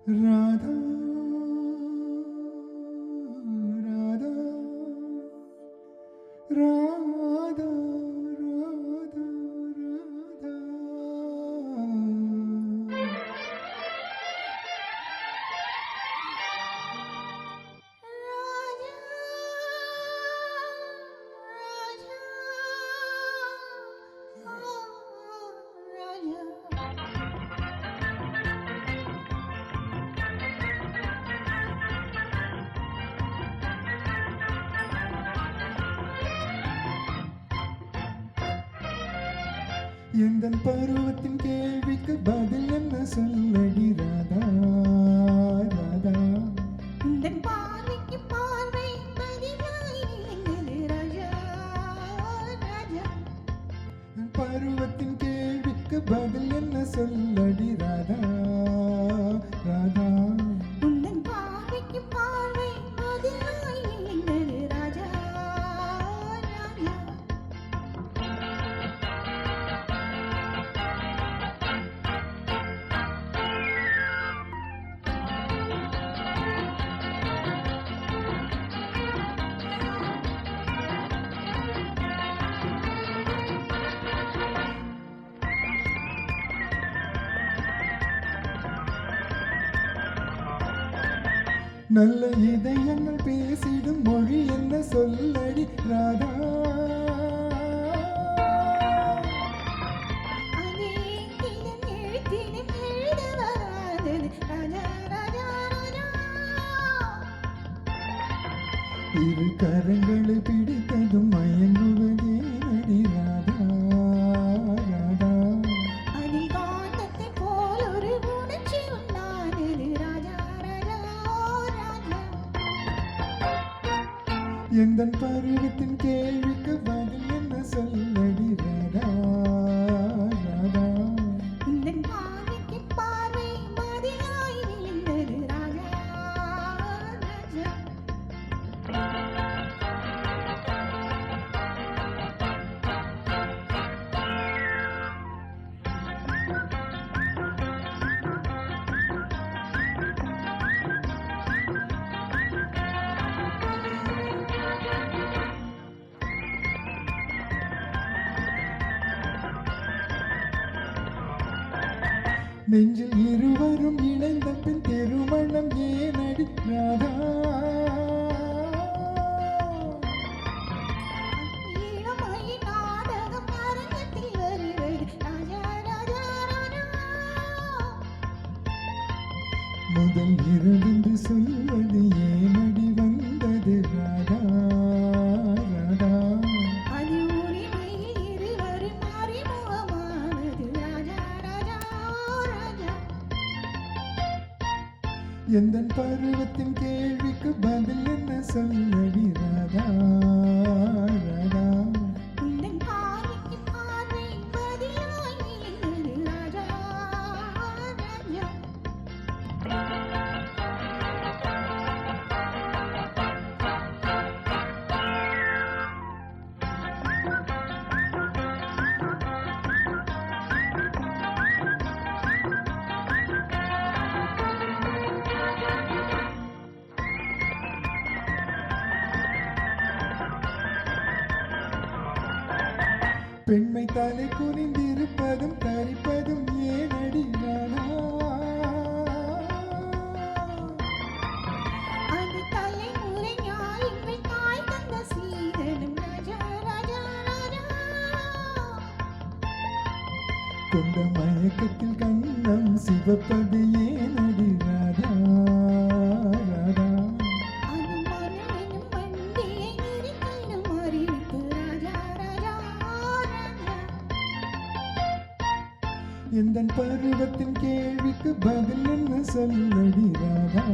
राधा राधा राधा राधा राधा எந்தன் பருவத்தின் கேள்விக்கு பதில் என்ன சொல்லடி ராதா ராதா. உந்தன் பார்வைக்கு பார்வை பதிலாய் நின்றது ராஜா ராஜா. என் பருவத்தின் கேள்விக்கு பதில் என்ன சொல்லடி ராதா ராதா. உந்தன் பார்வைக்கு பார்வை பதிலாய் நின்றது ராஜா ராஜா. நல்ல இதயங்கள் பேசிடும் மொழி என்ன சொல்லடி ராதா. அதே தினம் எழுத்திலும் எழுத வராதது ராஜா ராஜா ராஜா. இரு கரங்களை பிடித்ததும் மயங்குவதே நடி ராதா ராதா. அதில் காந்தத்தை போல் ஒரு உணர்ச்சி உண்டானது ராஜா ராஜா ராஜா. எந்தன் பருவத்தின் கேள்விக்கு பதில் என்ன சொல்லடி ராதா ராதா. உந்தன் பார்வைக்கு பார்வை பதிலாய் விழுந்தது ராஜா ராஜா. நெஞ்சில் இருவரும் இணைந்த பின் திருமணம் ஏனடி ராதா. இளமையின் நாடகம் அரங்கத்தில் வருவது ராஜா ராஜா ராஜா. முதல் இரவென்று சொல்வது ஏனடி வந்தது ராதா ராதா. அது உரிமையில் இருவரும் அறிமுகமானது ராஜா ராஜா ராஜா. எந்தன் பருவத்தின் கேள்விக்கு பதில் என்ன சொல்லடி ராதா ராதா. உந்தன் பார்வைக்கு பார்வை பதிலாய் விழுந்தது ராஜா ராஜா. பெண்மை தலை குனிந்திருப்பதும் தரிப்பதும் ஏனடி ராதா. அது தலைமுறை ஞாயிற்றை தாய் தந்த சீதனம் ராஜா ராஜா ராஜா. கொண்ட மயக்கத்தில் கண்ணம் சிவப்பது ஏனடி ராதா ராதா. அது மனம் எனும் வண்டியை நிறுத்திடும் அறிவிப்பு ராஜா ராஜா ராஜா. எந்தன் பருவத்தின் கேள்விக்கு பதில் என்ன சொல்லடி ராதா